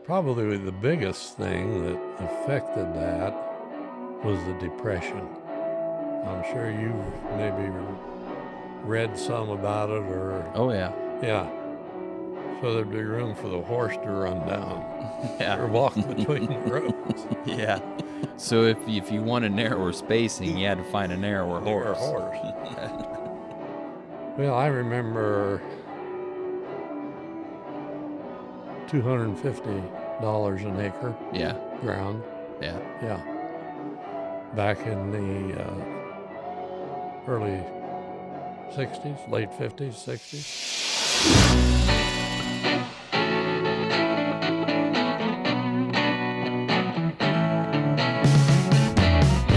Probably the biggest thing that affected that was the Depression. I'm sure you've maybe read some about it or... Oh, yeah. Yeah. So there'd be room for the horse to run down Yeah. or walk between the roads. Yeah. So if you wanted narrower spacing, you had to find a narrower horse. Well, I remember $250 an acre. Yeah. Ground. Yeah. Yeah. Back in the early 60s, late 50s, 60s.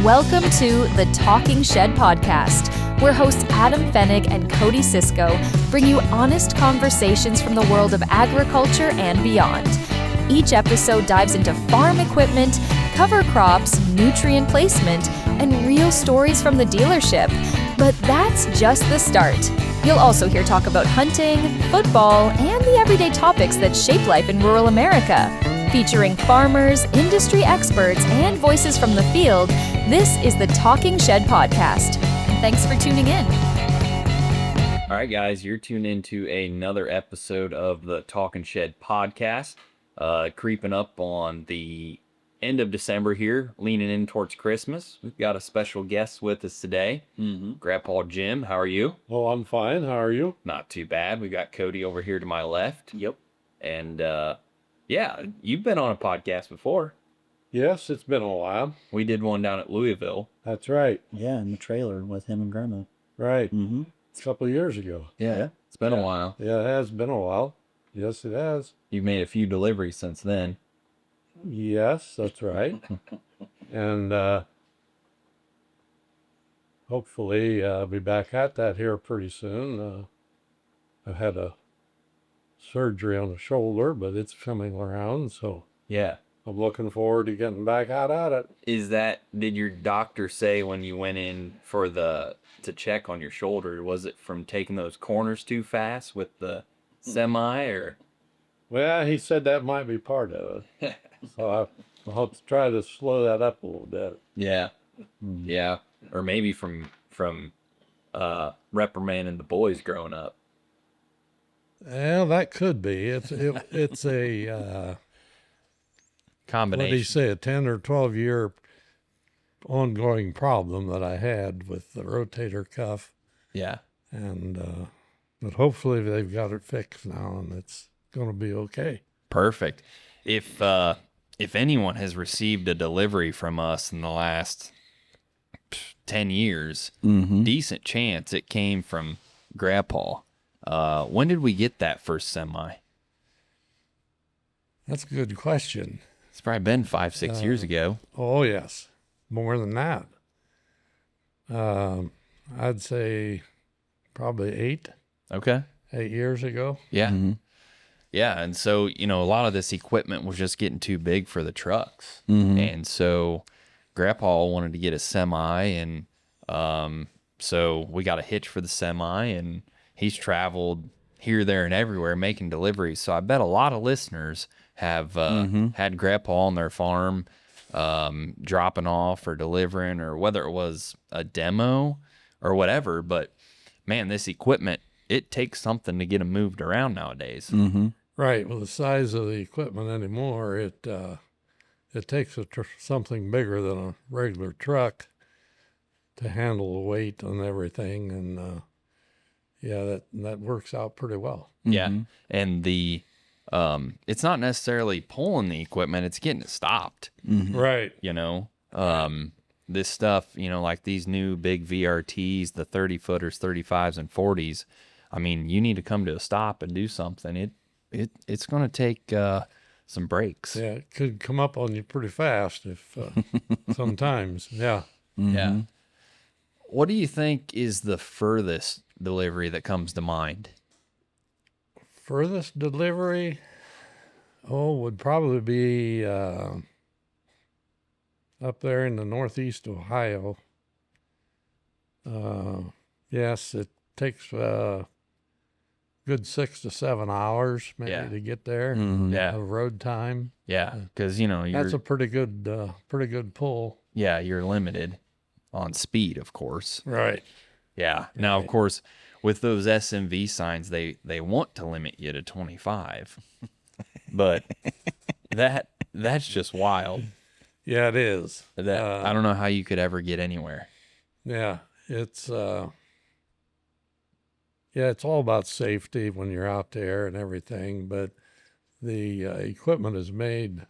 Welcome to the Talking Shed Podcast, where hosts Adam Fennig and Cody Sisko bring you honest conversations from the world of agriculture and beyond. Each episode dives into farm equipment, cover crops, nutrient placement, and real stories from the dealership. But that's just the start. You'll also hear talk about hunting, football, and the everyday topics that shape life in rural America. Featuring farmers, industry experts, and voices from the field, this is the Talking Shed Podcast. And thanks for tuning in. All right, guys, you're tuned into another episode of the Talking Shed Podcast. Creeping up on the end of December here, leaning in towards Christmas. We've got a special guest with us today. Grandpa Jim, how are you? Oh, I'm fine. How are you? Not too bad. We got Cody over here to my left. Yep. And yeah, you've been on a podcast before. Yes, it's been a while. We did one down at Louisville. That's right. Yeah, in the trailer with him and Grandma. Right. Mm-hmm. A couple of years ago. Yeah. It's been a while. Yeah, it has been a while. Yes, it has. You've made a few deliveries since then. Yes, that's right. And hopefully I'll be back at that here pretty soon. I've had a surgery on the shoulder, but it's coming around, so Yeah. I'm looking forward to getting back out at it. Did your doctor say when you went in for to check on your shoulder, was it from taking those corners too fast with the semi or? Well, he said that might be part of it. So I'll have to try to slow that up a little bit. Yeah. Yeah. Or maybe from reprimanding the boys growing up. Well, that could be. It's a Combination. what did he say? A 10 or 12 year ongoing problem that I had with the rotator cuff, Yeah. and but hopefully they've got it fixed now, and it's going to be okay. Perfect. If anyone has received a delivery from us in the last 10 years, decent chance it came from Grandpa. When did we get that first semi? That's a good question. It's probably been 5-6 years ago. Oh yes, more than that. I'd say probably 8 Okay. years ago. Yeah. Yeah. And so, a lot of this equipment was just getting too big for the trucks. And so Grandpa wanted to get a semi, and so we got a hitch for the semi, and he's traveled here, there, and everywhere making deliveries. So I bet a lot of listeners have had Grandpa on their farm dropping off or delivering, or whether it was a demo or whatever. But, man, this equipment, it takes something to get them moved around nowadays. Right. Well, the size of the equipment anymore, it takes something bigger than a regular truck to handle the weight and everything, and that works out pretty well. Yeah. And it's not necessarily pulling the equipment, it's getting it stopped. Right. This stuff, like these new big VRTs, the 30-footers, 35s, and 40s, I mean, you need to come to a stop and do something. It's going to take some breaks. Yeah, it could come up on you pretty fast if sometimes. Yeah. Yeah. What do you think is the furthest delivery that comes to mind? Furthest delivery, would probably be up there in the northeast Ohio. Yes, it takes a good 6 to 7 hours maybe Yeah. to get there Yeah. of road time. Yeah. Because, you're, That's a pretty good pull. yeah, you're limited on speed, of course. Right. Yeah. Now, of Right. course, with those SMV signs, they want to limit you to 25, but that's just wild. Yeah, it is. That I don't know how you could ever get anywhere. Yeah, it's it's all about safety when you're out there and everything, but the equipment is made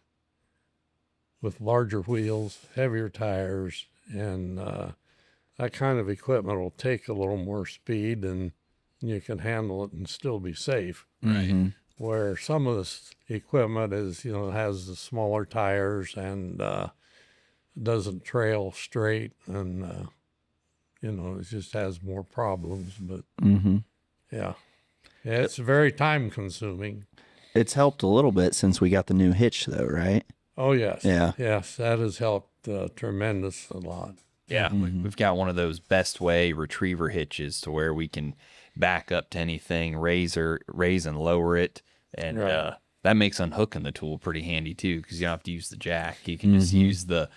with larger wheels, heavier tires, and that kind of equipment will take a little more speed and you can handle it and still be safe. Right. Where some of this equipment is, has the smaller tires and doesn't trail straight and, it just has more problems. But yeah, it's very time consuming. It's helped a little bit since we got the new hitch, though, right? Oh, yes. Yeah. Yes, that has helped tremendous a lot. Yeah, we've got one of those best way retriever hitches to where we can back up to anything, raise and lower it, and Right. that makes unhooking the tool pretty handy too, because you don't have to use the jack. You can just use the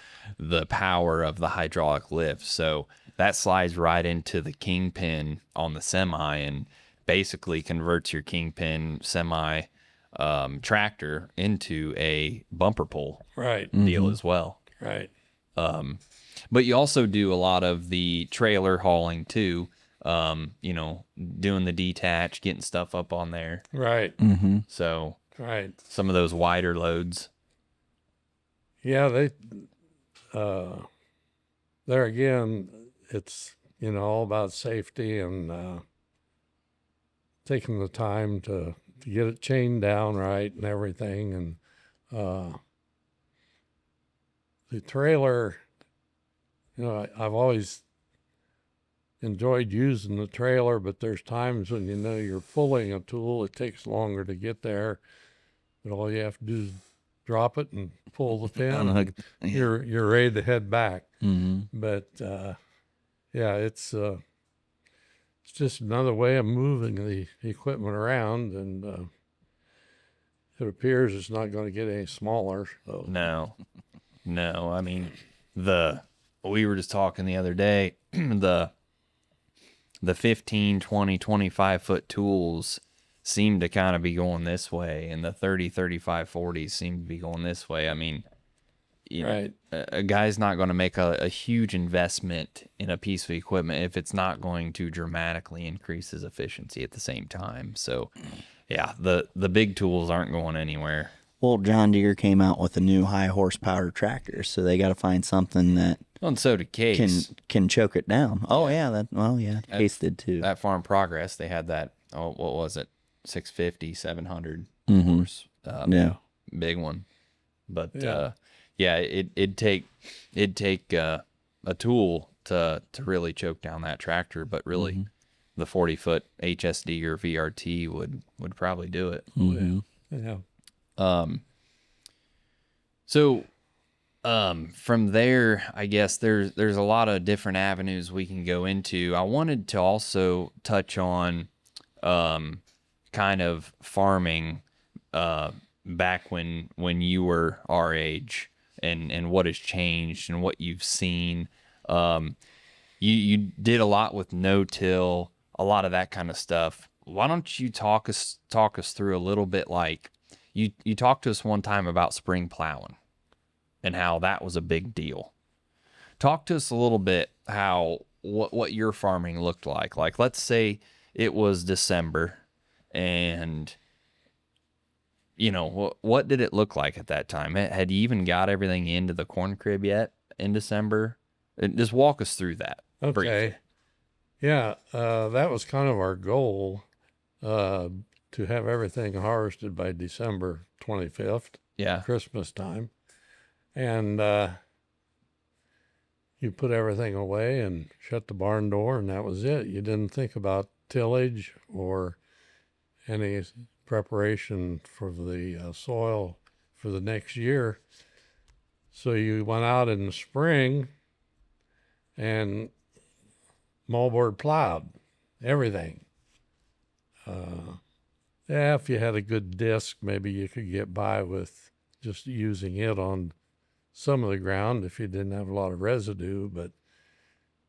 power of the hydraulic lift. So that slides right into the kingpin on the semi and basically converts your kingpin semi tractor into a bumper pull Right. deal as well. Right. But you also do a lot of the trailer hauling too, doing the detach, getting stuff up on there. Right. So Right. some of those wider loads. Yeah, there again, it's, all about safety and taking the time to get it chained down right and everything. And the trailer, I've always enjoyed using the trailer, but there's times when you're pulling a tool, it takes longer to get there, but all you have to do is drop it and pull the pin. Unhook. And you're ready to head back. But it's just another way of moving the equipment around, and it appears it's not going to get any smaller. So. No. I mean, we were just talking the other day, the 15, 20, 25 foot tools seem to kind of be going this way, and the 30, 35, 40s seem to be going this way. I mean, Right. a guy's not going to make a huge investment in a piece of equipment if it's not going to dramatically increase his efficiency at the same time. So, yeah, the big tools aren't going anywhere. Well, John Deere came out with a new high horsepower tractor, so they got to find something that Well, and so did Case. can choke it down. Oh yeah, Case did too. At Farm Progress, they had that, what was it, 650, 700 Mm-hmm. horse, Yeah. big one. But Yeah. it'd take a tool to really choke down that tractor, but really the 40-foot HSD or VRT would probably do it. Yeah. So from there, I guess there's a lot of different avenues we can go into. I wanted to also touch on kind of farming back when you were our age and what has changed and what you've seen. You did a lot with no-till, a lot of that kind of stuff. Why don't you talk us through a little bit, like you talked to us one time about spring plowing and how that was a big deal. Talk to us a little bit what your farming looked like. Like, let's say it was December and what did it look like at that time? Had you even got everything into the corn crib yet in December? And just walk us through that. Okay. briefly. Yeah, that was kind of our goal, to have everything harvested by December 25th, Yeah. Christmas time. And you put everything away and shut the barn door, and that was it. You didn't think about tillage or any preparation for the soil for the next year. So you went out in the spring and moldboard plowed everything. Yeah, if you had a good disc, maybe you could get by with just using it on some of the ground if you didn't have a lot of residue. But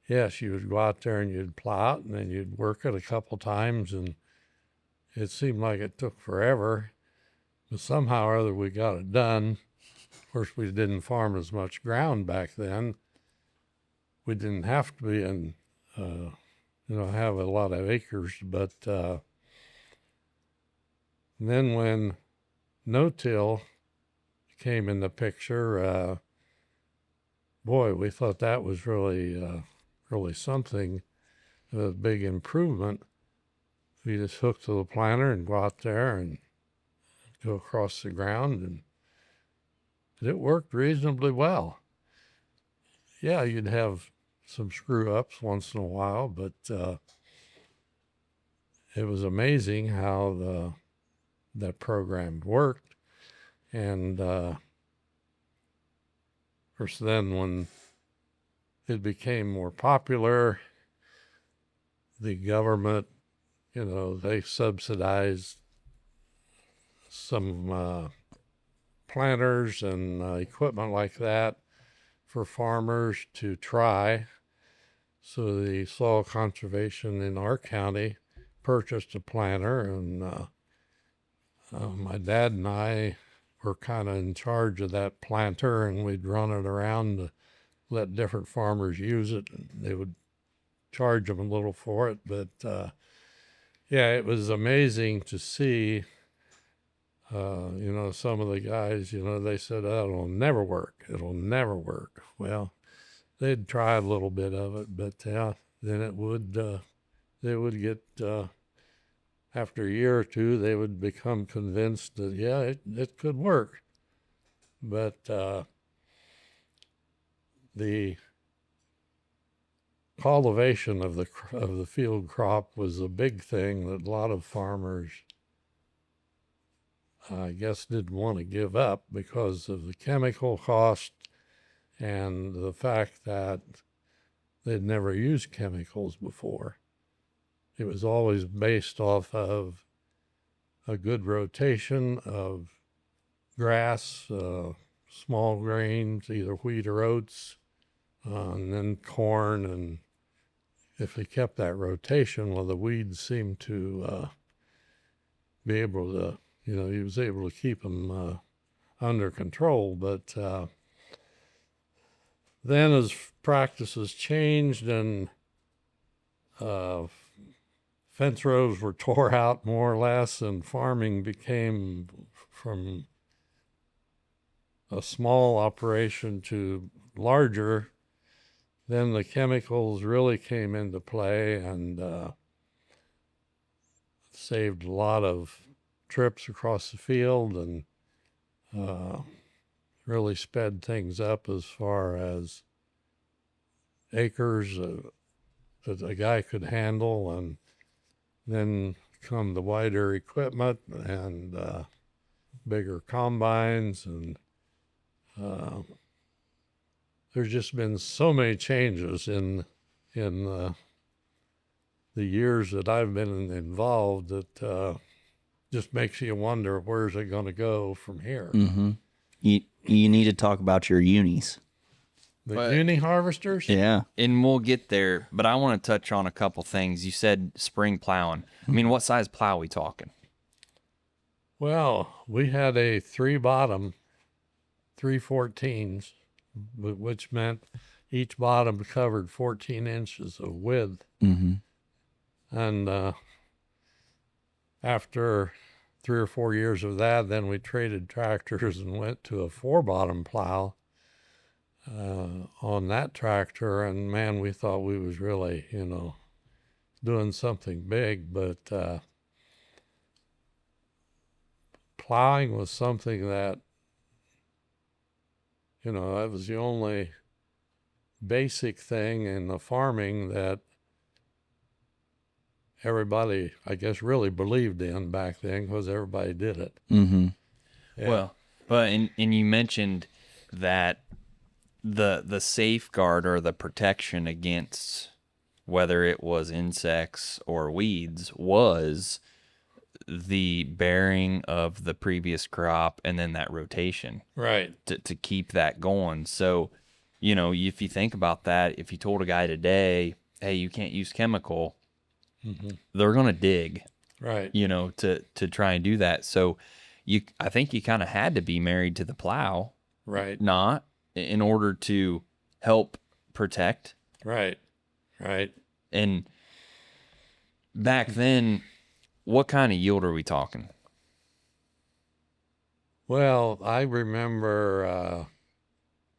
yes, you would go out there and you'd plow it, and then you'd work it a couple times, and it seemed like it took forever. But somehow or other we got it done. Of course, we didn't farm as much ground back then. We didn't have to be in, have a lot of acres. But then when no-till came in the picture, boy, we thought that was really something, a big improvement. We just hook to the planter and go out there and go across the ground, and it worked reasonably well. Yeah, you'd have some screw-ups once in a while, but it was amazing how that program worked. And of course, then when it became more popular, the government, they subsidized some planters and equipment like that for farmers to try. So the soil conservation in our county purchased a planter, and my dad and I were kind of in charge of that planter, and we'd run it around to let different farmers use it. And they would charge them a little for it, but yeah, it was amazing to see. Some of the guys, they said, "Oh, it'll never work. It'll never work." Well, they'd try a little bit of it, but yeah, then they would get, after a year or two, they would become convinced that, yeah, it could work. But the cultivation of the field crop was a big thing that a lot of farmers, I guess, didn't want to give up because of the chemical cost and the fact that they'd never used chemicals before. It was always based off of a good rotation of grass, small grains, either wheat or oats, and then corn. And if they kept that rotation, well, the weeds seemed to be able to, he was able to keep them under control. But then as practices changed and fence rows were tore out more or less, and farming became from a small operation to larger, then the chemicals really came into play and saved a lot of trips across the field and really sped things up as far as acres that a guy could handle. And then come the wider equipment and bigger combines, and there's just been so many changes in the years that I've been involved that just makes you wonder, where's it going to go from here? Mm-hmm. You need to talk about your unis. The uni harvesters? Yeah. And we'll get there, but I want to touch on a couple things. You said spring plowing. I mean, what size plow are we talking? Well, we had a 3-bottom, 314s, which meant each bottom covered 14 inches of width. Mm-hmm. And after 3 or 4 years of that, then we traded tractors and went to a 4-bottom plow on that tractor. And man, we thought we was really, doing something big. But plowing was something that, that was the only basic thing in the farming that everybody, I guess, really believed in back then, because everybody did it. Mm-hmm. Yeah. Well, but and you mentioned that the safeguard or the protection against whether it was insects or weeds was the bearing of the previous crop and then that rotation Right. to keep that going. So, if you think about that, if you told a guy today, hey, you can't use chemical, they're going to dig, Right. to try and do that. So I think you kind of had to be married to the plow, Right. not in order to help protect. Right. Right. And back then, what kind of yield are we talking? Well, I remember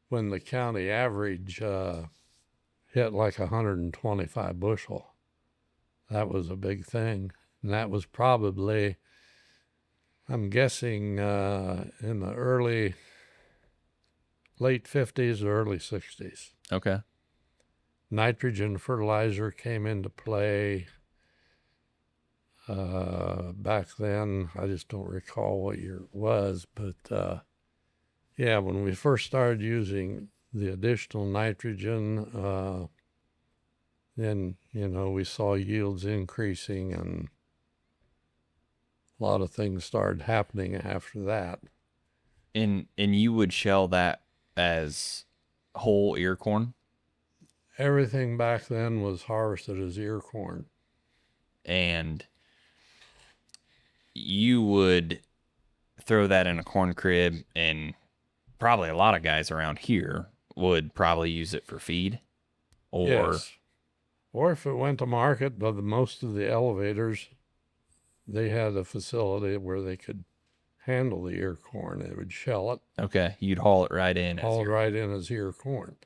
when the county average hit like 125 bushel. That was a big thing. And that was probably, I'm guessing, in the late 50s or early 60s. Okay. Nitrogen fertilizer came into play back then. I just don't recall what year it was, but yeah, when we first started using the additional nitrogen, then we saw yields increasing, and a lot of things started happening after that. And you would shell that as whole ear corn? Everything back then was harvested as ear corn. And you would throw that in a corn crib, and probably a lot of guys around here would probably use it for feed. Or Yes. Or if it went to market, but most of the elevators, they had a facility where they could handle the ear corn. They would shell it, okay, you'd haul it right in. haul it right in as ear corn.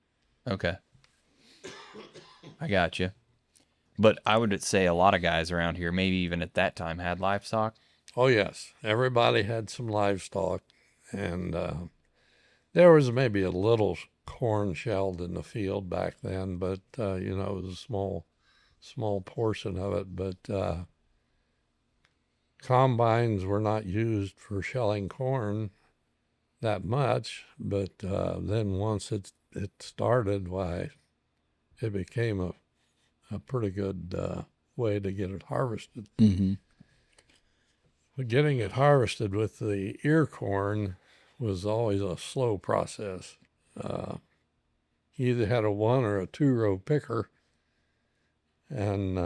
Okay. I got you. But I would say a lot of guys around here, maybe even at that time, had livestock. Oh, yes. Everybody had some livestock, and there was maybe a little corn shelled in the field back then, but, it was a small portion of it. But combines were not used for shelling corn that much, but then once it started, why, it became a pretty good way to get it harvested. Mm-hmm. But getting it harvested with the ear corn was always a slow process. You either had a 1 or a 2 row picker, and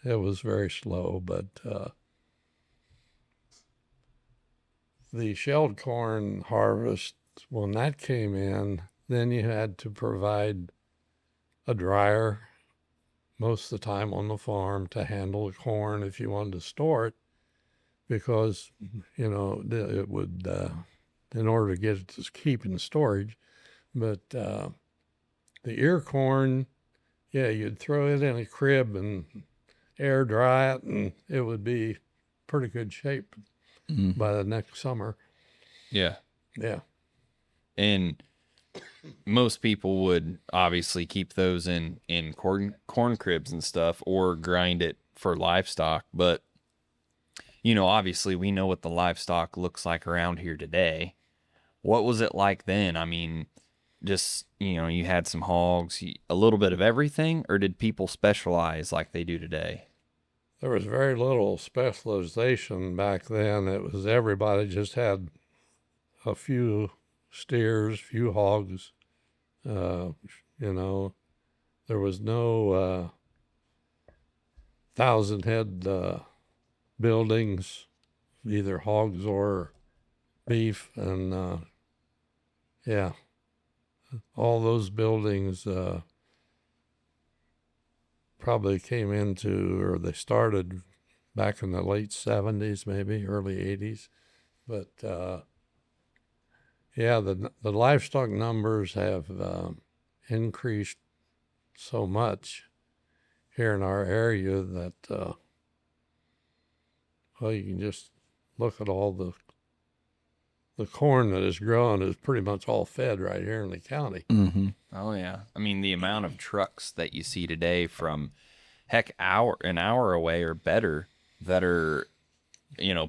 it was very slow. But the shelled corn harvest, when that came in, then you had to provide a dryer most of the time on the farm to handle the corn if you wanted to store it, because it would in order to get it to keep in storage. But the ear corn, yeah, you'd throw it in a crib and air dry it, and it would be pretty good shape by the next summer. Yeah. Yeah. And most people would obviously keep those in corn cribs and stuff, or grind it for livestock. But, obviously we know what the livestock looks like around here today. What was it like then? I mean, just, you had some hogs, a little bit of everything, or did people specialize like they do today? There was very little specialization back then. It was everybody just had a few steers, few hogs. There was no 1,000 head buildings, either hogs or beef, and yeah, all those buildings probably came into, or they started back in the late 70s, maybe early 80s. But yeah, the livestock numbers have increased so much here in our area that well, you can just look at all the corn that is grown is pretty much all fed right here in the county. Mm-hmm. Oh yeah. I mean, the amount of trucks that you see today from an hour away or better that are,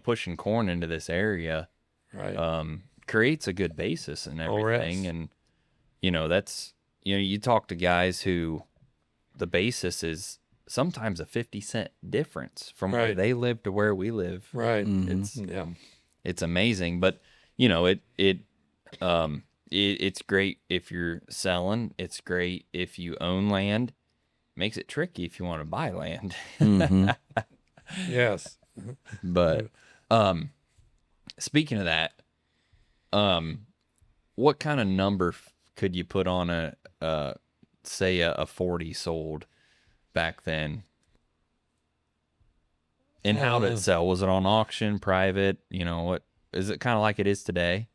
pushing corn into this area, Right. creates a good basis and everything. yes. And, that's, you talk to guys who the basis is sometimes a 50-cent difference from where Right. they live to where we live. Right. It's it's amazing, but you know, it's great if you're selling. It's great if you own land. Makes it tricky if you want to buy land. Yes. But speaking of that, what kind of number could you put on say a 40 sold back then? And how did it sell? Was it on auction, private? You know, what is it kind of like it is today?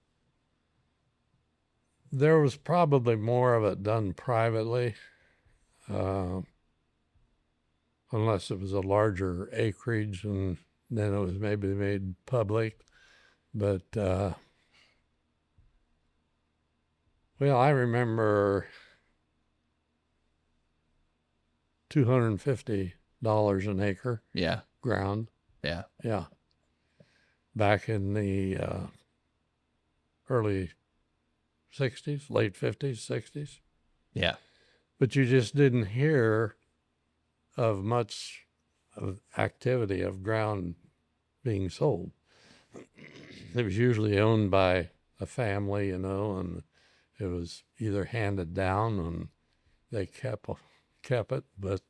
There was probably more of it done privately, unless it was a larger acreage, and then it was maybe made public. But, well, I remember $250 an acre Yeah. ground. Yeah. Yeah. Back in the early 60s, late 50s, 60s. Yeah. But you just didn't hear of much of activity of ground being sold. It was usually owned by a family, you know, and it was either handed down and they kept it. But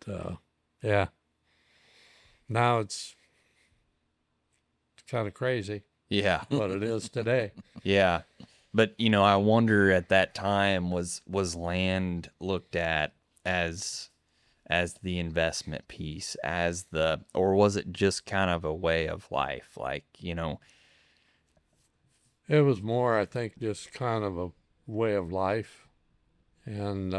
yeah, now it's kind of crazy Yeah. what it is today. Yeah. But you know, I wonder at that time was land looked at as the investment piece, or was it just kind of a way of life? Like, you know, It was more, I think, just kind of a way of life. And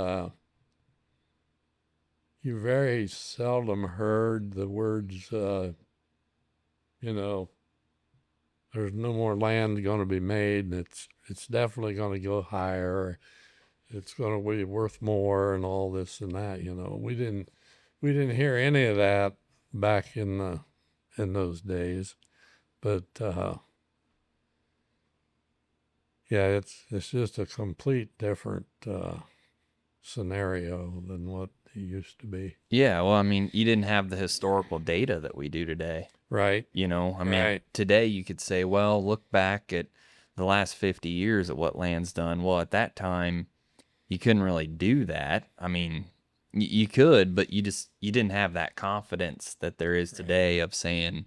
you very seldom heard the words, you know, there's no more land going to be made. And it's definitely going to go higher. It's going to be worth more and all this and that, you know. We didn't hear any of that back in those days. But yeah, it's just a complete different scenario than what it used to be. yeah, well, I mean, you didn't have the historical data that we do today. Right. You know, I mean, Right. today you could say, well, look back at the last 50 years at what land's done. Well, at that time, you couldn't really do that. I mean, you could, but you didn't have that confidence that there is today of saying,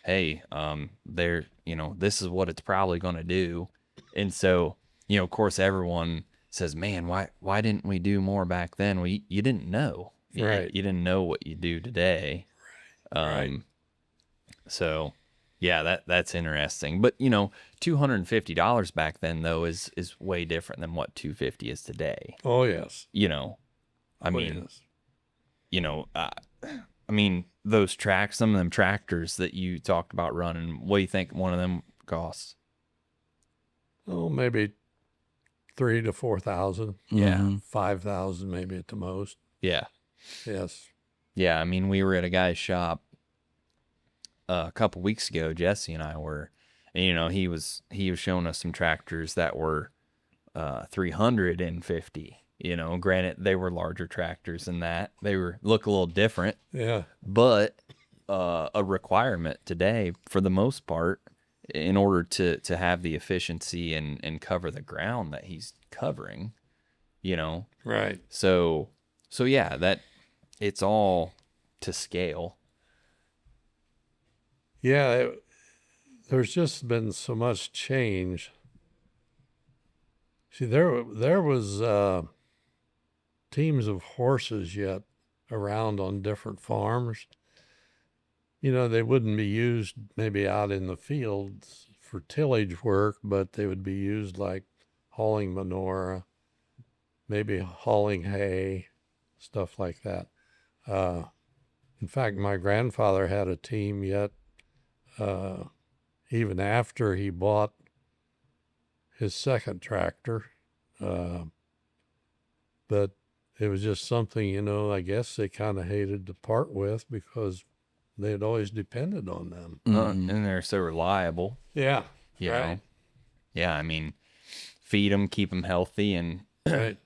hey, you know, this is what it's probably going to do. And so, you know, of course, everyone says, man, why didn't we do more back then? Well, you didn't know. Right. You didn't know what you do today. Right. So, yeah, that's interesting. But you know, $250 back then though is way different than what $250 is today. Oh, yes. You know, I Oh, mean, yes. you know, I mean those some of them tractors that you talked about running. What do you think one of them costs? Oh, maybe 3,000 to 4,000. Yeah. 5,000 maybe at the most. Yeah. Yes. Yeah. I mean, we were at a guy's shop a couple weeks ago. Jesse and I were, and you know, he was showing us some tractors that were 350. You know, granted they were larger tractors than that. They look a little different. Yeah. But a requirement today, for the most part, in order to have the efficiency and cover the ground that he's covering, you know. Right. So yeah, that it's all to scale. Yeah. There's just been so much change. See, there was teams of horses yet around on different farms. You know, they wouldn't be used maybe out in the fields for tillage work, but they would be used like hauling manure, maybe hauling hay, stuff like that. In fact, my grandfather had a team yet, even after he bought his second tractor. But it was just something, you know, I guess they kind of hated to part with because they had always depended on them. And they're so reliable. Yeah. You Right. know? Yeah, I mean, feed them, keep them healthy, and Right.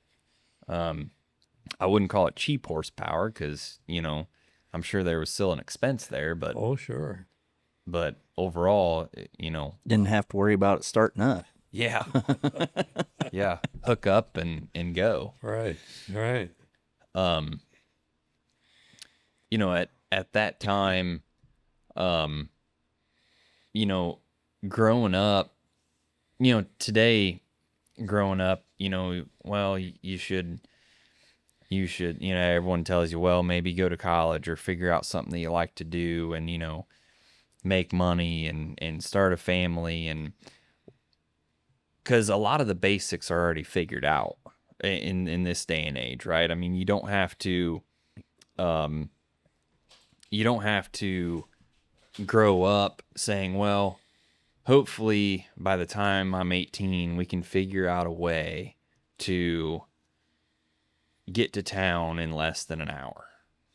I wouldn't call it cheap horsepower because, you know, I'm sure there was still an expense there, but Oh, sure. overall, Didn't have to worry about it starting up. yeah, yeah, hook up and go. Right. Right. At that time, you know, growing up, today, growing up, well, you should, everyone tells you, well, maybe go to college or figure out something that you like to do and, make money and start a family. And because a lot of the basics are already figured out in this day and age, right? I mean, you don't have to grow up saying, well, hopefully by the time I'm 18, we can figure out a way to get to town in less than an hour.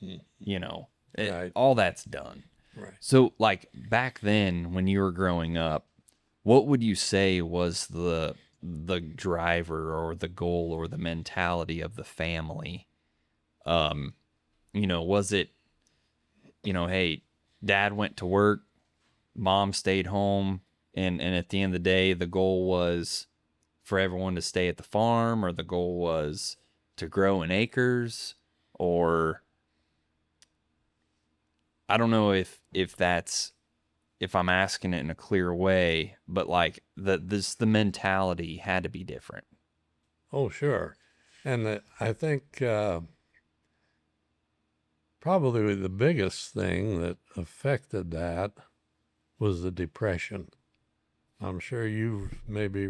Right. All that's done. Right. So like back then when you were growing up, what would you say was the driver or the goal or the mentality of the family? Was it, hey, dad went to work, mom stayed home, and at the end of the day, the goal was for everyone to stay at the farm, or the goal was to grow in acres, or I don't know if I'm asking it in a clear way, but like the mentality had to be different. Oh, sure. And I think probably the biggest thing that affected that was the Depression. I'm sure you've maybe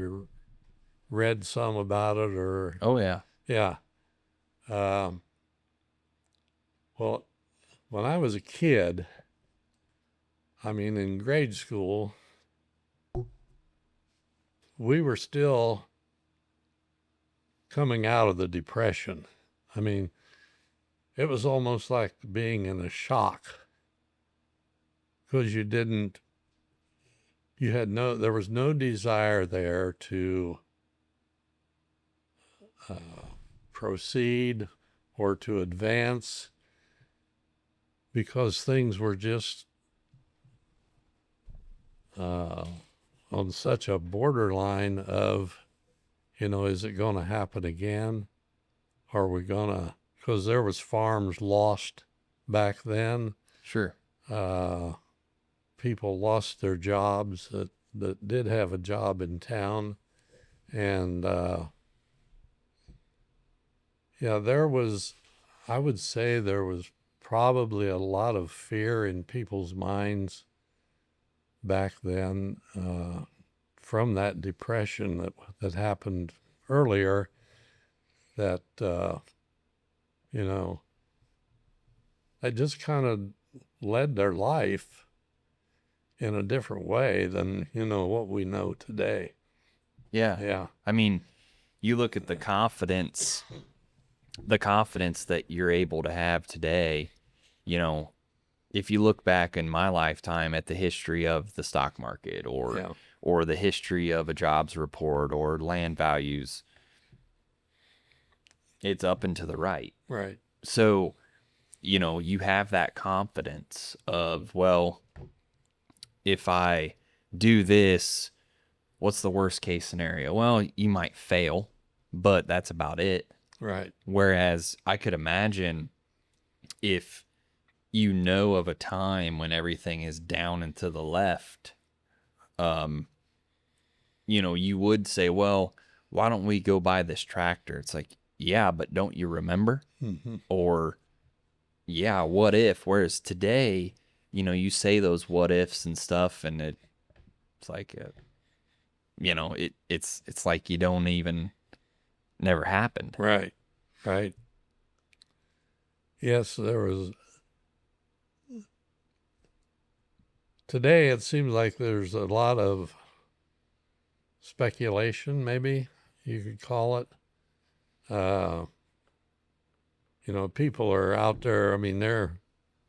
read some about it or, Oh yeah. yeah. Um, well, when I was a kid, I mean, in grade school, we were still coming out of the Depression. I mean, it was almost like being in a shock because there was no desire there to proceed or to advance because things were just on such a borderline of, is it going to happen again? Are we going to, because there was farms lost back then. Sure. People lost their jobs that did have a job in town. And I would say there was probably a lot of fear in people's minds back then from that depression that happened earlier that, they just kind of led their life in a different way than, what we know today. Yeah. Yeah. I mean, you look at the confidence that you're able to have today, if you look back in my lifetime at the history of the stock market or the history of a jobs report or land values, it's up and to the right. Right. So, you have that confidence of, well, if I do this, what's the worst case scenario? Well, you might fail, but that's about it. Right. Whereas I could imagine if of a time when everything is down and to the left, you would say, well, why don't we go buy this tractor? It's like, yeah, but don't you remember? Mm-hmm. Or, yeah, what if? Whereas today, you say those what ifs and stuff, and it's like, it's like you don't even, never happened. Right. Right. Yes, today it seems like there's a lot of speculation, maybe you could call it. People are out there, I mean, they're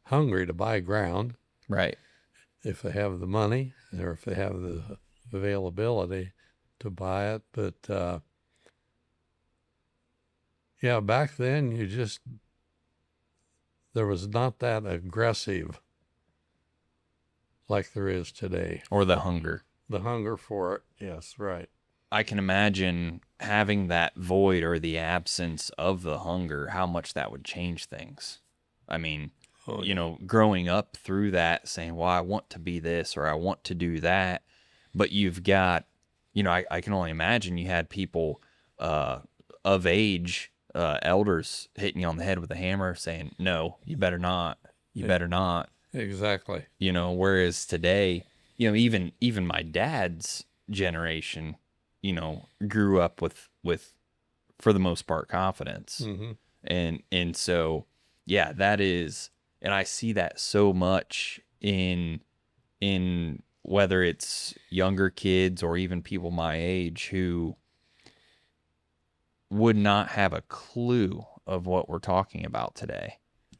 hungry to buy ground. Right. If they have the money or if they have the availability to buy it. But, back then there was not that aggressive like there is today. Or the hunger. The hunger for it, yes, right. I can imagine having that void or the absence of the hunger, how much that would change things. I mean, you know, growing up through that, saying, well, I want to be this or I want to do that. But you've got, you know, I can only imagine you had people of age, elders hitting you on the head with a hammer saying, no, you better not. You better not. Exactly. You know, whereas today, you know, even my dad's generation, you know, grew up with for the most part confidence. Mm-hmm. And so yeah, that is, and I see that so much in whether it's younger kids or even people my age who would not have a clue of what we're talking about today.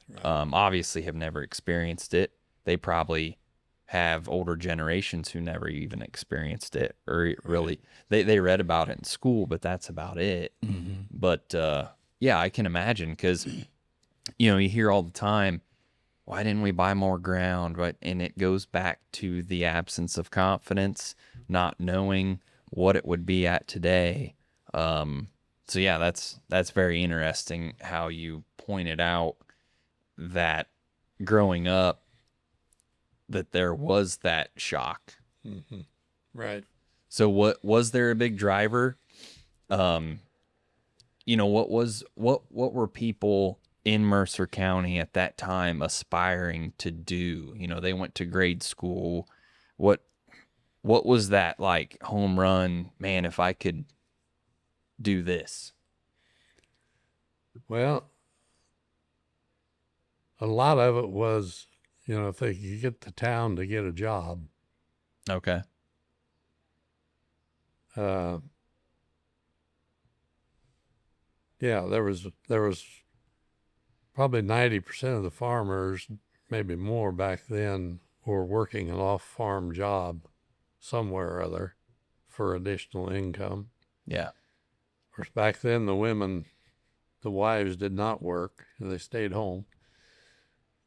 Right. Obviously have never experienced it. They probably have older generations who never even experienced it, or really they read about it in school, but that's about it. Mm-hmm. But yeah, I can imagine, because you know, you hear all the time, why didn't we buy more ground? Right? And it goes back to the absence of confidence, not knowing what it would be at today. So yeah, that's very interesting how you pointed out that growing up, that there was that shock. Mm-hmm. Right. So what was there a big driver? You know, what were people in Mercer County at that time aspiring to do? You know, they went to grade school. What was that like home run, man, if I could do this? Well, a lot of it was, you know, if they could get to town to get a job. Okay. Yeah, there was probably 90% of the farmers, maybe more back then, were working an off-farm job somewhere or other for additional income. Yeah. Of course, back then the women, the wives did not work; they stayed home.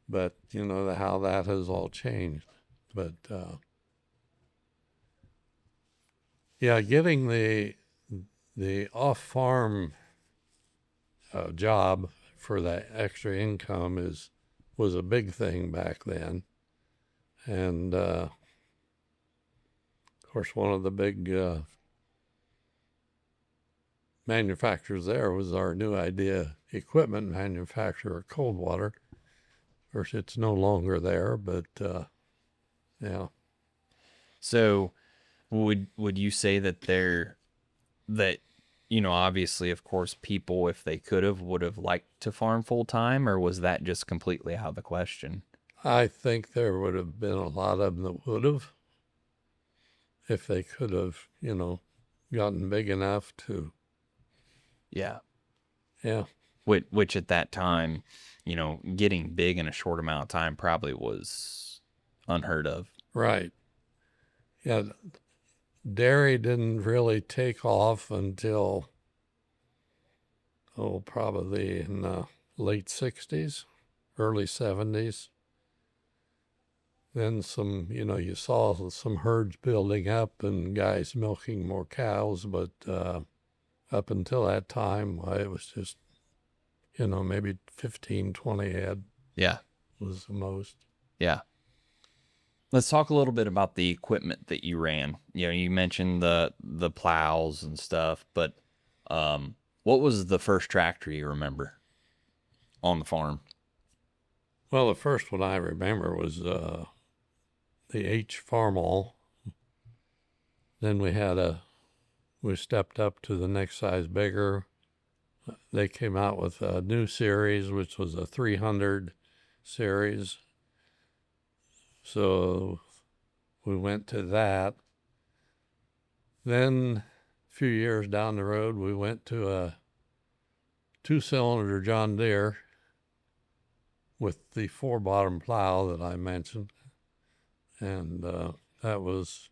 But you know how that has all changed. But yeah, getting the off-farm job for that extra income was a big thing back then. And of course, one of the big manufacturers there was our new idea equipment manufacturer, Coldwater. Of course, it's no longer there, but yeah. So would you say that you know, obviously, of course, people, if they could have, would have liked to farm full time, or was that just completely out of the question? I think there would have been a lot of them that would have, if they could have, you know, gotten big enough to. Yeah. Yeah. Which at that time, you know, getting big in a short amount of time probably was unheard of. Right. Yeah. Dairy didn't really take off until, probably in the late 60s, early 70s. Then you saw some herds building up and guys milking more cows, but up until that time, it was just, maybe 15, 20 head. Yeah. Was the most. Yeah. Let's talk a little bit about the equipment that you ran. You know, you mentioned the plows and stuff, but what was the first tractor you remember on the farm? Well, the first one I remember was the H Farmall. Then we stepped up to the next size bigger. They came out with a new series, which was a 300 series. So we went to that. Then a few years down the road, we went to a 2-cylinder John Deere with the 4-bottom plow that I mentioned. And that was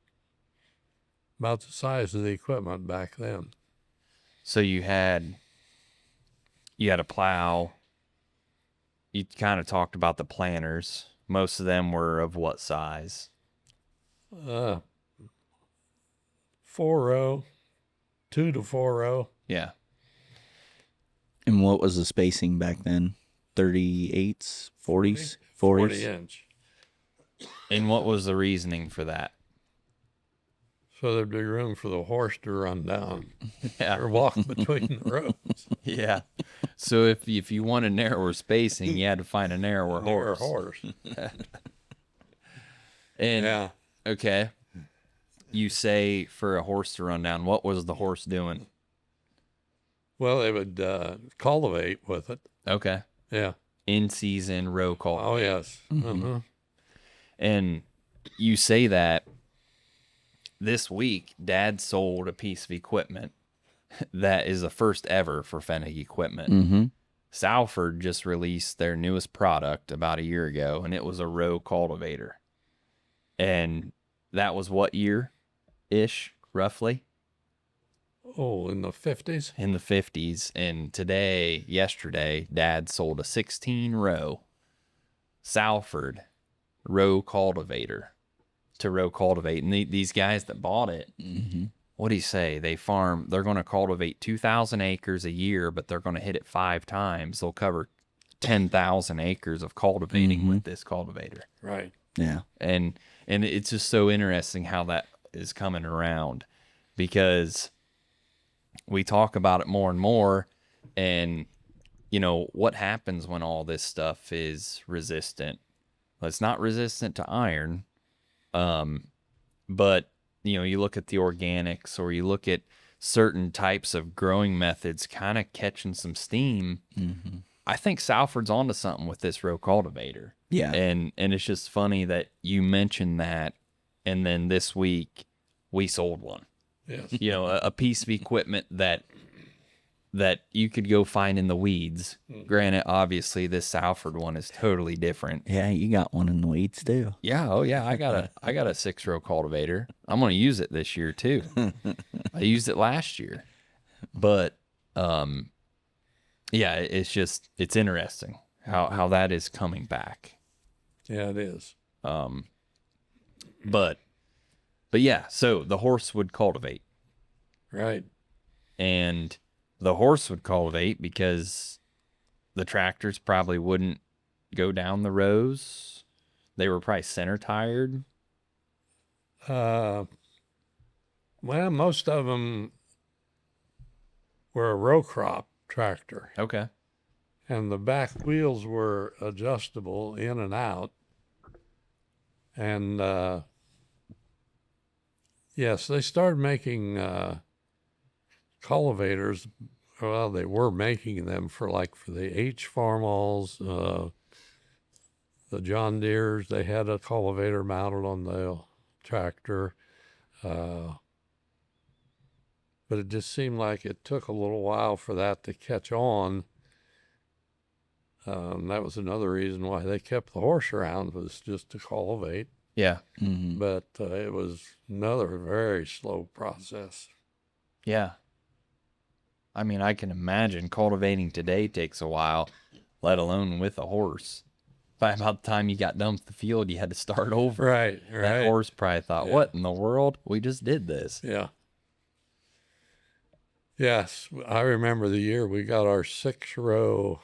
about the size of the equipment back then. So you had a plow, you kind of talked about the planters. Most of them were of what size? 4-row, 2 to 4-row. Yeah. And what was the spacing back then? 38s, 40s, 40s? 40 inch. And what was the reasoning for that? So there'd be room for the horse to run down Yeah. or walk between the rows. Yeah. So if you wanted narrower spacing, you had to find a narrower Or horse. horse. And Yeah. okay, you say for a horse to run down. What was the horse doing? Well, they would cultivate with it. Okay. Yeah. In season row call. Oh, yes. Uh-huh. And you say that this week, Dad sold a piece of equipment that is the first ever for Fennig equipment. Mm-hmm. Salford just released their newest product about a year ago, and it was a row cultivator. And that was what year-ish, roughly? Oh, in the 50s? In the 50s. And yesterday, Dad sold a 16-row Salford row cultivator to row cultivate. And these guys that bought it, what do you say? They're going to cultivate 2,000 acres a year, but they're going to hit it 5 times. They'll cover 10,000 acres of cultivating with this cultivator. Right. Yeah. And it's just so interesting how that is coming around, because we talk about it more and more, and what happens when all this stuff is resistant? Well, it's not resistant to iron, but you look at the organics, or you look at certain types of growing methods kind of catching some steam. I think Salford's onto something with this row cultivator. Yeah. And it's just funny that you mentioned that, and then this week we sold one. Yes. A piece of equipment that you could go find in the weeds. Granted, obviously this Salford one is totally different. Yeah, you got one in the weeds too. Yeah, oh yeah, I got a 6-row cultivator. I'm gonna use it this year too. I used it last year, but yeah, it's interesting how that is coming back. Yeah, it is. But yeah, so the horse would cultivate, Right. and the horse would cultivate because the tractors probably wouldn't go down the rows. They were probably center tired. Well, most of them were a row crop tractor, Okay. and the back wheels were adjustable in and out. And yes, they started making cultivators. Well, they were making them for the H farmals, the John Deeres. They had a cultivator mounted on the tractor. But it just seemed like it took a little while for that to catch on. That was another reason why they kept the horse around, was just to cultivate. Yeah. But it was another very slow process. Yeah. I mean, I can imagine cultivating today takes a while, let alone with a horse. By about the time you got done with the field, you had to start over. Right. That horse probably thought, what in the world? We just did this. Yeah. Yes, I remember the year we got our 6-row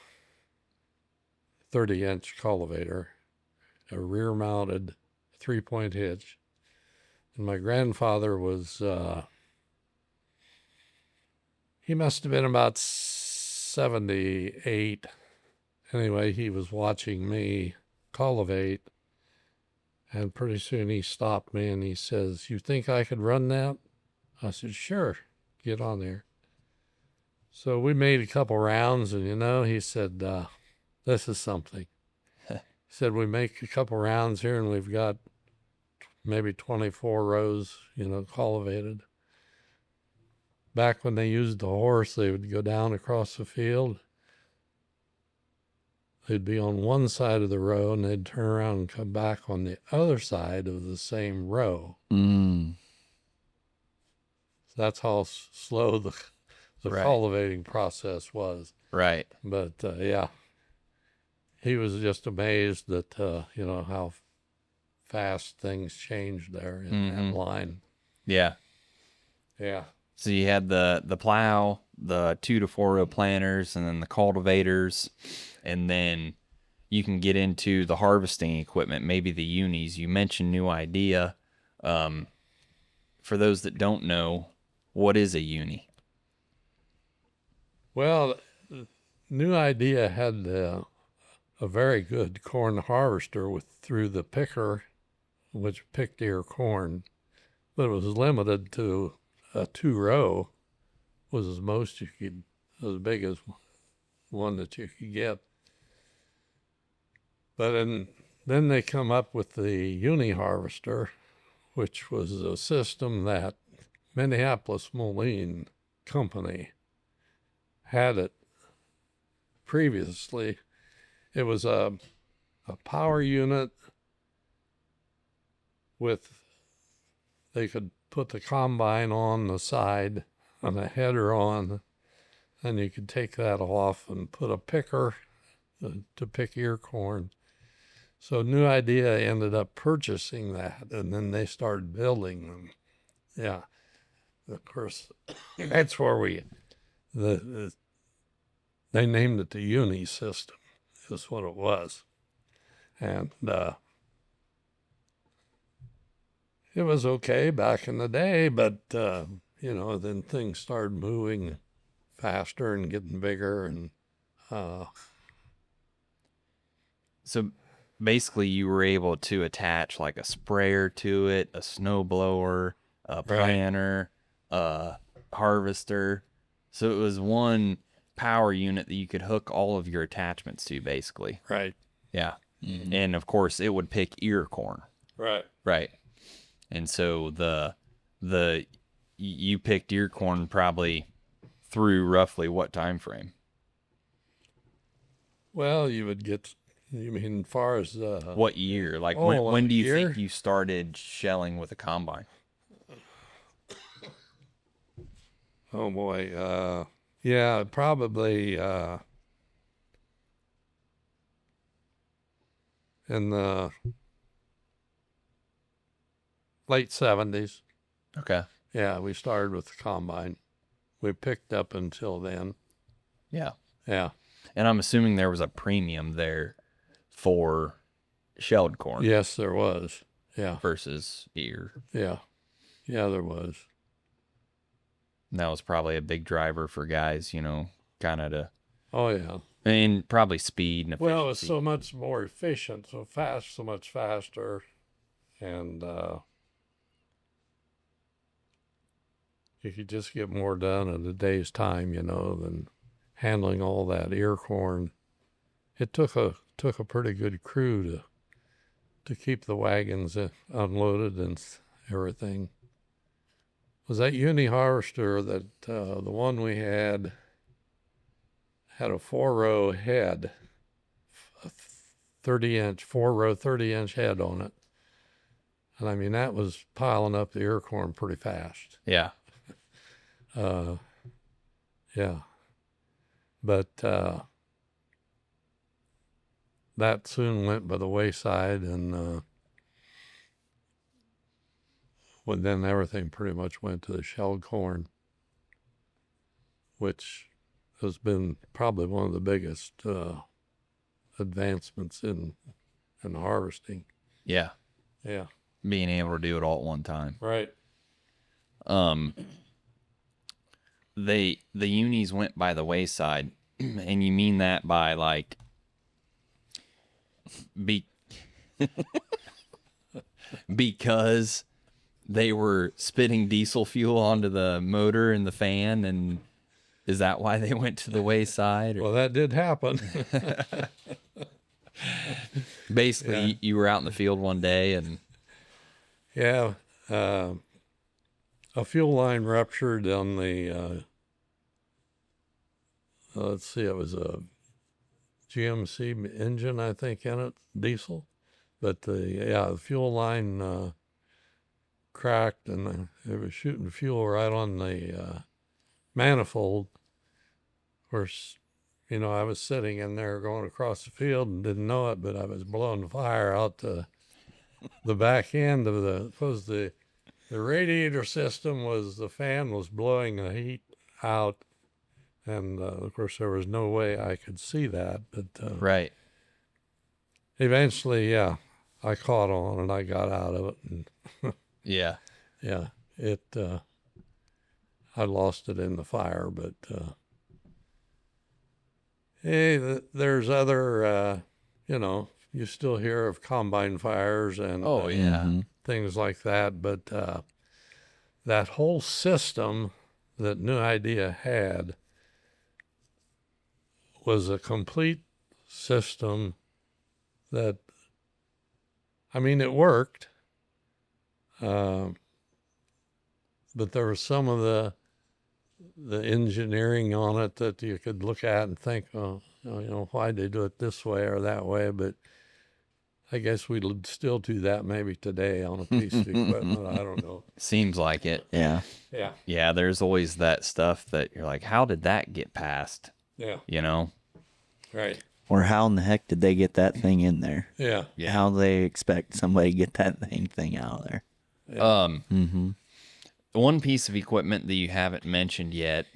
30-inch cultivator, a rear-mounted 3-point hitch. And my grandfather was, he must have been about 78. Anyway, he was watching me cultivate, and pretty soon he stopped me and he says, "You think I could run that?" I said, "Sure, get on there." So we made a couple rounds, and he said, "This is something." He said, "We make a couple rounds here, and we've got maybe 24 rows, cultivated." Back when they used the horse, they would go down across the field. They'd be on one side of the row, and they'd turn around and come back on the other side of the same row. So that's how slow the Right. cultivating process was. Right. But yeah, he was just amazed at, how fast things changed there in that line. Yeah. Yeah. So you had the plow, the 2 to 4 row planters, and then the cultivators, and then you can get into the harvesting equipment, maybe the unis. You mentioned New Idea. For those that don't know, what is a uni? Well, New Idea had a very good corn harvester through the picker, which picked ear corn, but it was limited to a 2-row was as most you could, as big as one that you could get. But then they come up with the uni harvester, which was a system that Minneapolis Moline Company had it previously. It was a power unit they could put the combine on the side and a header on, and you could take that off and put a picker to pick ear corn. So New Idea ended up purchasing that, and then they started building them. Yeah, of course, that's where they named it the Uni system. Is what it was, and it was okay back in the day, but then things started moving faster and getting bigger, and So basically you were able to attach like a sprayer to it, a snow blower, a planter, a harvester. So it was one power unit that you could hook all of your attachments to, basically. right, Yeah. And of course it would pick ear corn. right. Right. And so you picked ear corn probably through roughly what time frame? Well, you mean as far as What year? Like Oh, when do you year? think you started shelling with a combine? oh boy, yeah, probably in the late 70s. Okay. Yeah, we started with the combine. We picked up until then. Yeah. Yeah. And I'm assuming there was a premium there for shelled corn Yes, there was. Yeah. versus ear. Yeah. Yeah, there was. And that was probably a big driver for guys, kind of to, Oh, yeah. and probably speed and efficiency. Well, it was so much more efficient, so much faster. And you could just get more done in a day's time, than handling all that ear corn. It took a pretty good crew to keep the wagons unloaded and everything. Was that uni harvester that the one we had a 4-row head, a 30-inch, 4-row 30-inch head on it. And I mean, that was piling up the ear corn pretty fast. Yeah. Yeah. But that soon went by the wayside, and then everything pretty much went to the shelled corn, which has been probably one of the biggest advancements in harvesting. Yeah. Yeah. Being able to do it all at one time. Right. The unis went by the wayside, and you mean that by like because they were spitting diesel fuel onto the motor and the fan, and is that why they went to the wayside? Or Well, that did happen. basically, you were out in the field one day and Yeah. A fuel line ruptured on the, let's see, it was a GMC engine, I think, in it, diesel. But the fuel line cracked, and it was shooting fuel right on the manifold. Of course, I was sitting in there going across the field and didn't know it, but I was blowing fire out the back end of the radiator system the fan was blowing the heat out. And of course, there was no way I could see that. But Right. eventually, yeah, I caught on and I got out of it. And Yeah. yeah, I lost it in the fire. But hey, there's other, you still hear of combine fires and Oh, yeah. things like that. But that whole system that New Idea had was a complete system that, I mean, it worked, but there was some of the engineering on it that you could look at and think, oh, why they do it this way or that way. But I guess we'd still do that maybe today on a piece of equipment. I don't know. Seems like it. Yeah. Yeah. Yeah, there's always that stuff that you're like, how did that get passed? Yeah. Right. Or how in the heck did they get that thing in there? Yeah. Yeah. How they expect somebody to get that thing out of there? One piece of equipment that you haven't mentioned yet,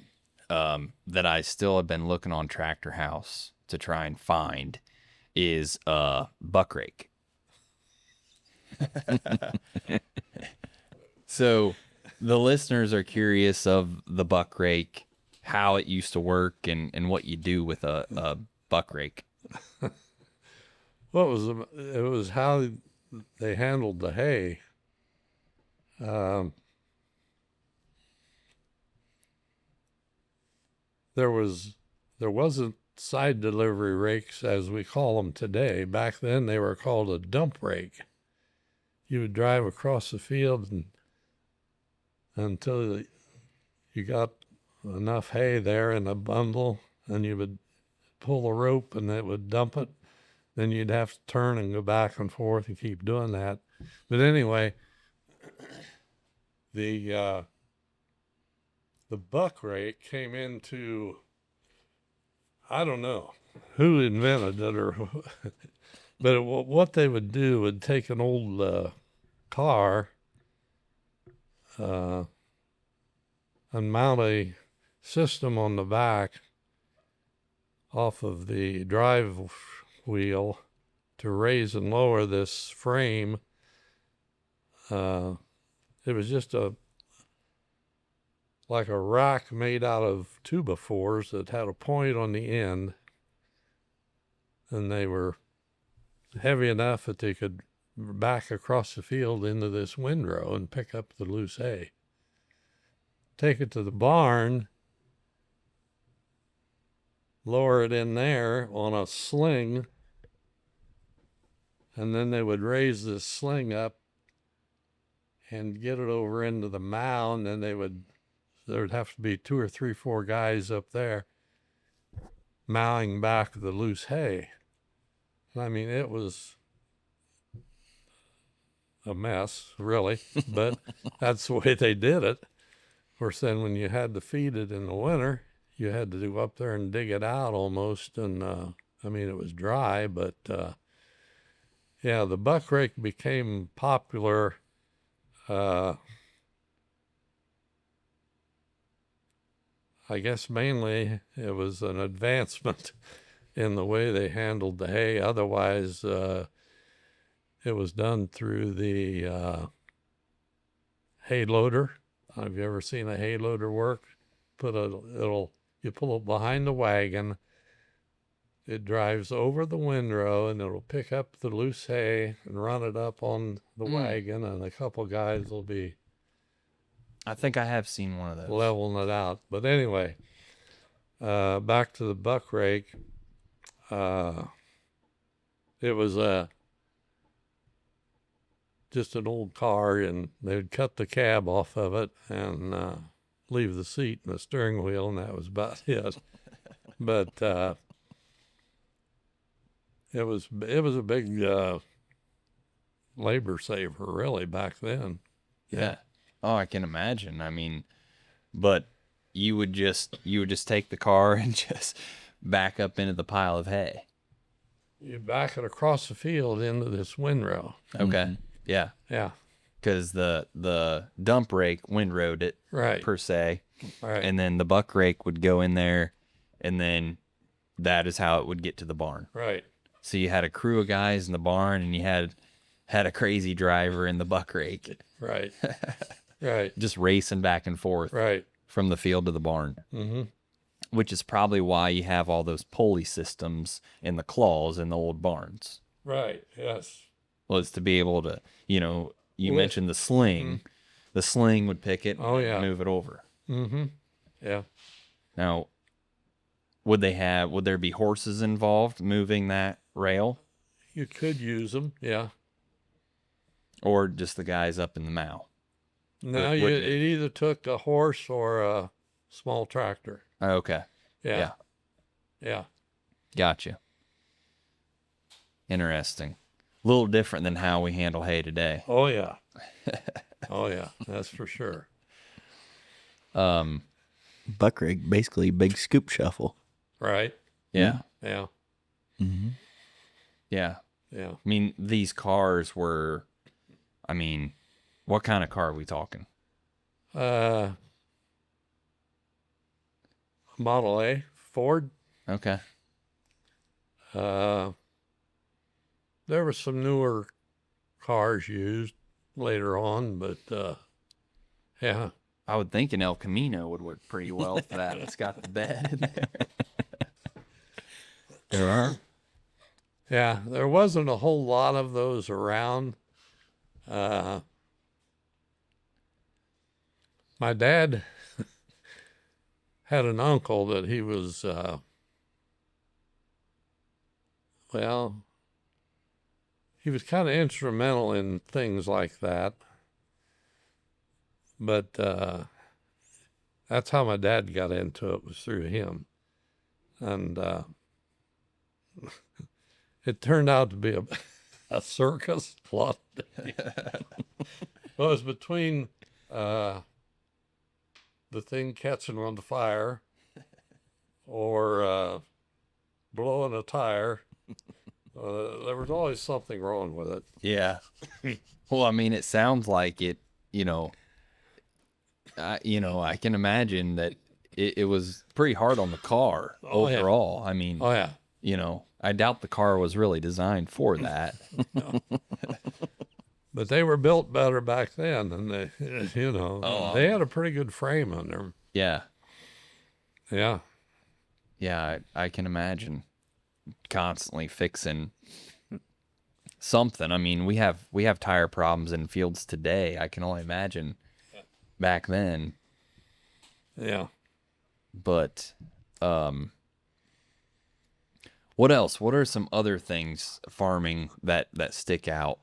that I still have been looking on Tractor House to try and find is a buck rake. So the listeners are curious of the buck rake, how it used to work, and what you do with a buck rake. It was how they handled the hay. There wasn't side delivery rakes as we call them today. Back then they were called a dump rake. You would drive across the field until you got enough hay there in a bundle, and you would pull the rope and it would dump it. Then you'd have to turn and go back and forth and keep doing that. But anyway, the buck rake came into, I don't know who invented it, but what they would do would take an old car and mount a system on the back off of the drive wheel to raise and lower this frame. It was just like a rack made out of 2x4s that had a point on the end, and they were heavy enough that they could back across the field into this windrow and pick up the loose hay. Take it to the barn, lower it in there on a sling, and then they would raise this sling up and get it over into the mound, and there'd have to be 2 or 3, 4 guys up there mowing back the loose hay. I mean, it was a mess, really, but that's the way they did it. Of course, then when you had to feed it in the winter, you had to go up there and dig it out almost, and I mean, it was dry, but yeah, the buck rake became popular I guess mainly it was an advancement in the way they handled the hay. Otherwise, it was done through the hay loader. Have you ever seen a hay loader work? You pull it behind the wagon. It drives over the windrow, and it'll pick up the loose hay and run it up on the wagon, and a couple guys will be I think I have seen one of those. leveling it out. But anyway, back to the buck rake. It was just an old car, and they'd cut the cab off of it and leave the seat and the steering wheel, and that was about it. But it was a big labor saver, really, back then. Yeah. Oh, I can imagine. I mean, but you would just take the car and just back up into the pile of hay. You back it across the field into this windrow. Okay. Yeah. Yeah. Because the dump rake windrowed it, Right. per se. Right. And then the buck rake would go in there, and then that is how it would get to the barn. Right. So you had a crew of guys in the barn, and you had a crazy driver in the buck rake. Right. Right. Just racing back and forth Right. from the field to the barn. Mm-hmm. Which is probably why you have all those pulley systems in the claws in the old barns. Right. Yes. Well, it's to be able to, you Well, mentioned the sling. Mm-hmm. The sling would pick it Oh, yeah. and move it over. Mm-hmm. Yeah. Now, would there be horses involved moving that rail, You could use them. Yeah. or just the guys up in the mow? No, Would it either took a horse or a small tractor. Oh, okay. Yeah. Yeah. Gotcha. Interesting. A little different than how we handle hay today. Oh, yeah. Oh, yeah. That's for sure. Buck rig, basically big scoop shuffle. Right. Yeah. Yeah. Mm-hmm. Yeah. Yeah. I mean, these cars were, what kind of car are we talking? Model A, Ford. Okay. There were some newer cars used later on, but yeah. I would think an El Camino would work pretty well for that. It's got the bed in there. There are. Yeah, there wasn't a whole lot of those around. My dad had an uncle that he was, he was kind of instrumental in things like that. But that's how my dad got into it, was through him. And it turned out to be a circus plot. Well, it was between the thing catching on the fire or blowing a tire. There was always something wrong with it. Yeah. Well, it sounds like it, I can imagine that it was pretty hard on the car overall. Yeah. Oh, yeah. I doubt the car was really designed for that. But they were built better back then, and they had a pretty good frame on them. Yeah. Yeah. Yeah, I can imagine constantly fixing something. We have tire problems in fields today. I can only imagine back then. Yeah. But what else? What are some other things farming that stick out?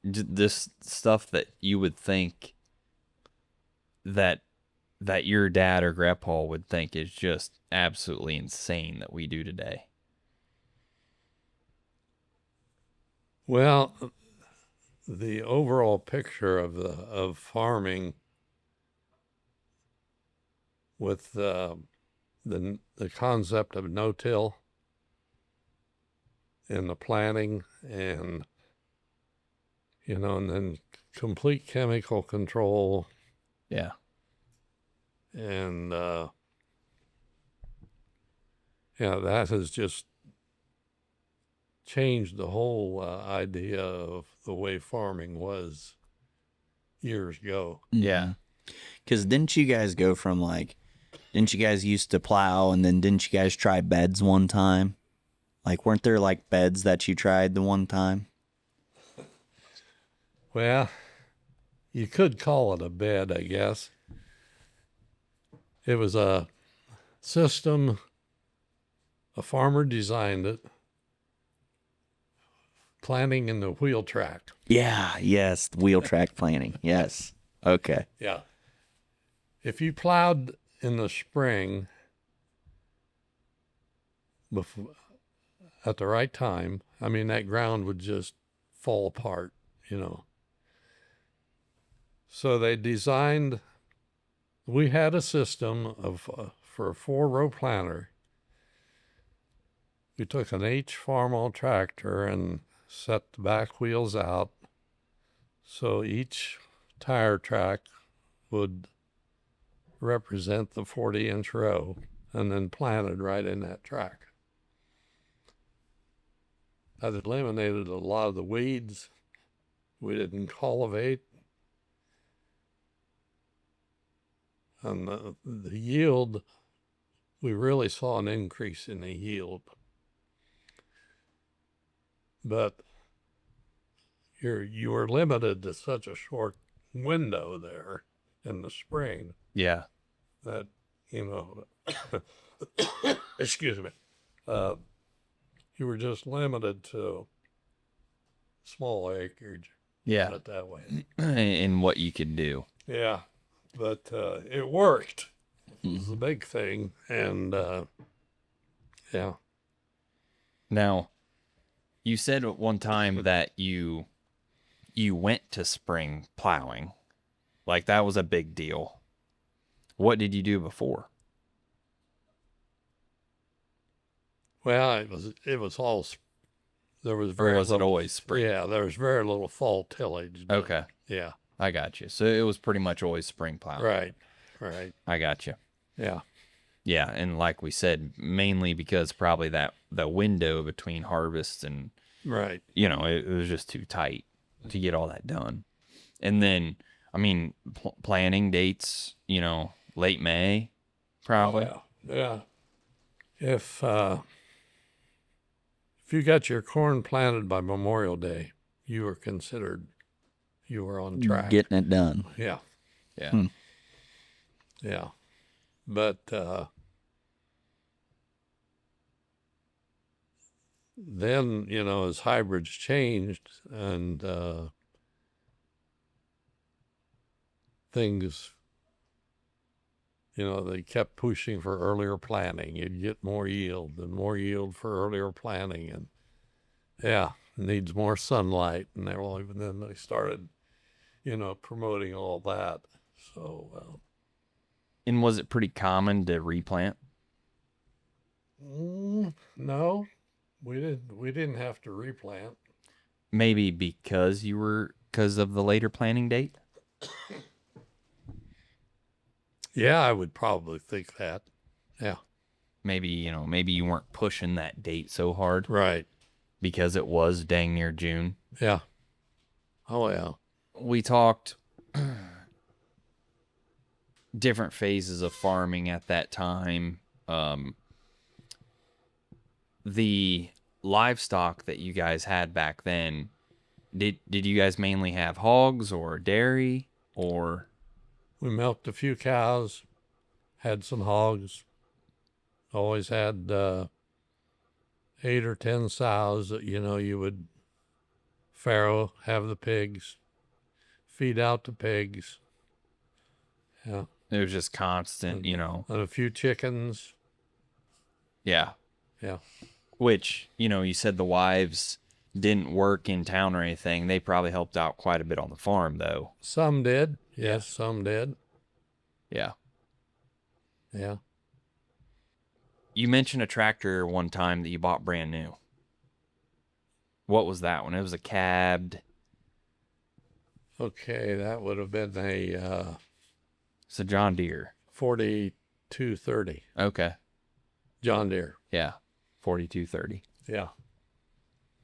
This stuff that you would think that your dad or grandpa would think is just absolutely insane that we do today. Well, the overall picture of farming with the concept of no-till and the planting and and then complete chemical control. Yeah. And that has just changed the whole idea of the way farming was years ago. Yeah. Because didn't you guys used to plow, and then didn't you guys try beds one time? Weren't there beds that you tried the one time? Well, you could call it a bed, I guess. It was a system, a farmer designed it, planting in the wheel track. Yeah, yes, wheel track planning. Yes. Okay. Yeah. If you plowed in the spring at the right time, that ground would just fall apart, So we had a system of for a 4-row planter, we took an H Farmall tractor and set the back wheels out so each tire track would represent the 40-inch row, and then planted right in that track. That eliminated a lot of the weeds. We didn't cultivate. And the yield, we really saw an increase in the yield. But you were limited to such a short window there in the spring Yeah. that, excuse me, you were just limited to small acreage. Yeah. Put it that way. And what you could do. Yeah, but it worked. It was the big thing, and yeah. Now, you said at one time that you went to spring plowing. Like that was a big deal. What did you do before? Well, it was all. There was Or very was it little, always spring? Yeah, there was very little fall tillage. But, Okay. yeah. I got you. So it was pretty much always spring plowing. Right. I got you. Yeah. Yeah, and like we said, mainly because probably that the window between harvests and Right. it was just too tight to get all that done. And then, I mean, planting dates, late May, probably. Oh, yeah. If you got your corn planted by Memorial Day, you were considered you were on track. Getting it done. Yeah. Yeah. Yeah. But then, as hybrids changed and things, they kept pushing for earlier planting. You'd get more yield and more yield for earlier planting. And yeah, it needs more sunlight. And then they started, promoting all that. So, And was it pretty common to replant? no, we didn't have to replant. Maybe because of the later planting date? Yeah, I would probably think that. Yeah. Maybe you weren't pushing that date so hard Right. because it was dang near June. Yeah. Oh, yeah. We talked different phases of farming at that time. The livestock that you guys had back then, did you guys mainly have hogs or dairy or? We milked a few cows, had some hogs, always had 8 or 10 sows that, you would farrow, have the pigs, feed out the pigs. Yeah. It was just constant, And a few chickens. Yeah. Yeah. Which, you said the wives didn't work in town or anything. They probably helped out quite a bit on the farm, though. Some did. Yes, some did. Yeah. Yeah. You mentioned a tractor one time that you bought brand new. What was that one? It was a cabbed. Okay, that would have been a It's a John Deere. 4230 Okay. John Deere. Yeah. 4230. Yeah.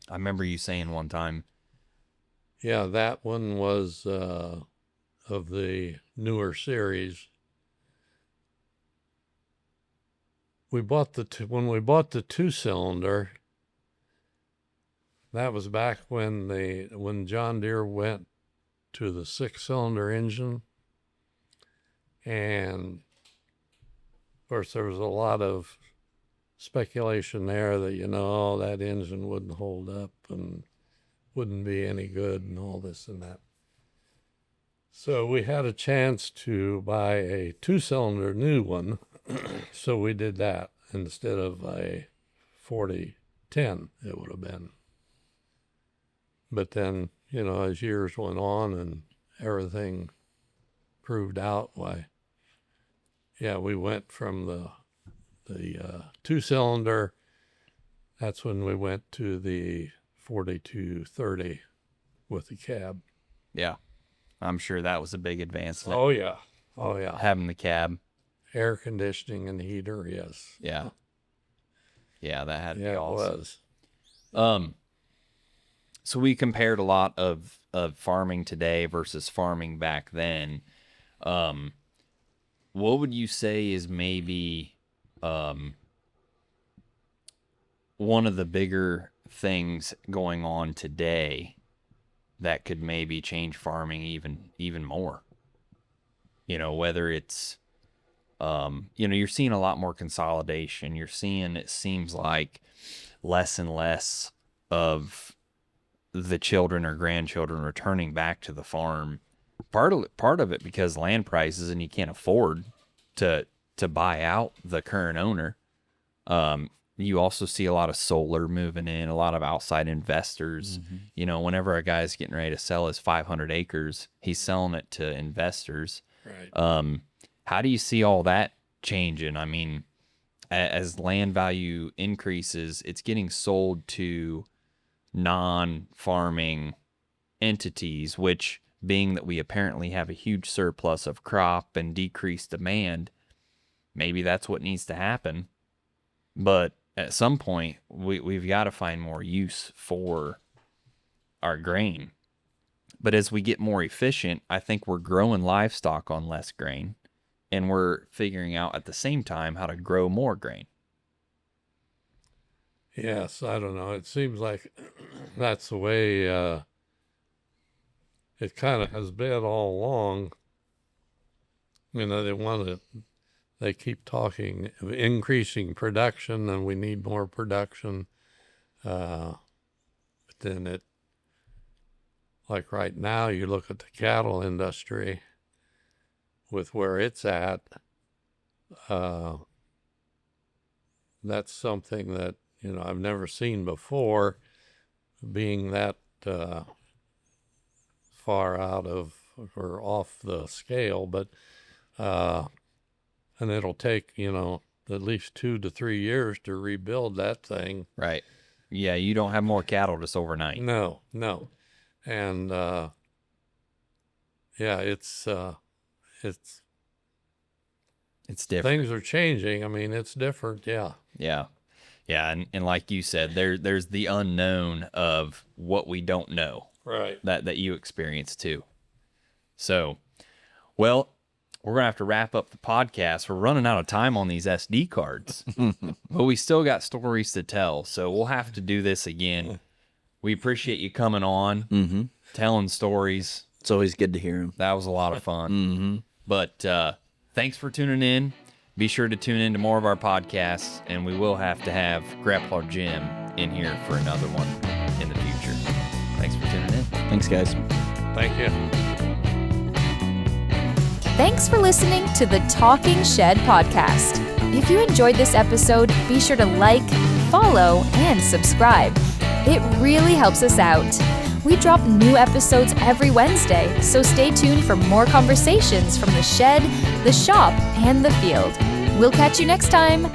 I remember you saying one time. Yeah, that one was of the newer series. When we bought the 2-cylinder, that was back when John Deere went to the 6-cylinder engine. And of course there was a lot of speculation there that, that engine wouldn't hold up and wouldn't be any good and all this and that. So we had a chance to buy a 2-cylinder new one. So we did that instead of a 4010 it would have been. But then, as years went on and everything proved out, why, yeah, we went from the 2-cylinder. That's when we went to the 4230 with the cab. Yeah. I'm sure that was a big advancement. Oh yeah. Oh yeah. Having the cab. Air conditioning and heater, yes. Yeah. Yeah, that had to Yeah, be it awesome. was. So we compared a lot of farming today versus farming back then. What would you say is maybe one of the bigger things going on today that could maybe change farming even more? Whether it's you're seeing a lot more consolidation. You're seeing, it seems like, less and less of the children or grandchildren returning back to the farm. Part of it because land prices, and you can't afford to buy out the current owner. You also see a lot of solar moving in, a lot of outside investors. Mm-hmm. Whenever a guy's getting ready to sell his 500 acres, he's selling it to investors. Right. How do you see all that changing? I mean, as land value increases, it's getting sold to non-farming entities, which, being that we apparently have a huge surplus of crop and decreased demand, maybe that's what needs to happen. But at some point, we've got to find more use for our grain. But as we get more efficient, I think we're growing livestock on less grain, and we're figuring out at the same time how to grow more grain. Yes, I don't know. It seems like that's the way it kind of has been all along. They keep talking of increasing production, and we need more production. But then like right now, you look at the cattle industry with where it's at. That's something that, I've never seen before, being that far out of or off the scale. But and it'll take at least 2 to 3 years to rebuild that thing. Right. Yeah, you don't have more cattle just overnight. No. And yeah, it's different. Things are changing. I mean, it's different. Yeah. Yeah. And like you said, there's the unknown of what we don't know. Right. That you experience too. So, well, we're going to have to wrap up the podcast. We're running out of time on these SD cards, but we still got stories to tell. So we'll have to do this again. We appreciate you coming on, telling stories. It's always good to hear them. That was a lot of fun. But thanks for tuning in. Be sure to tune in to more of our podcasts, and we will have to have Grandpa Jim in here for another one in the future. Thanks for tuning in. Thanks, guys. Thank you. Thanks for listening to the Talking Shed podcast. If you enjoyed this episode, be sure to like, follow, and subscribe. It really helps us out. We drop new episodes every Wednesday, so stay tuned for more conversations from the shed, the shop, and the field. We'll catch you next time.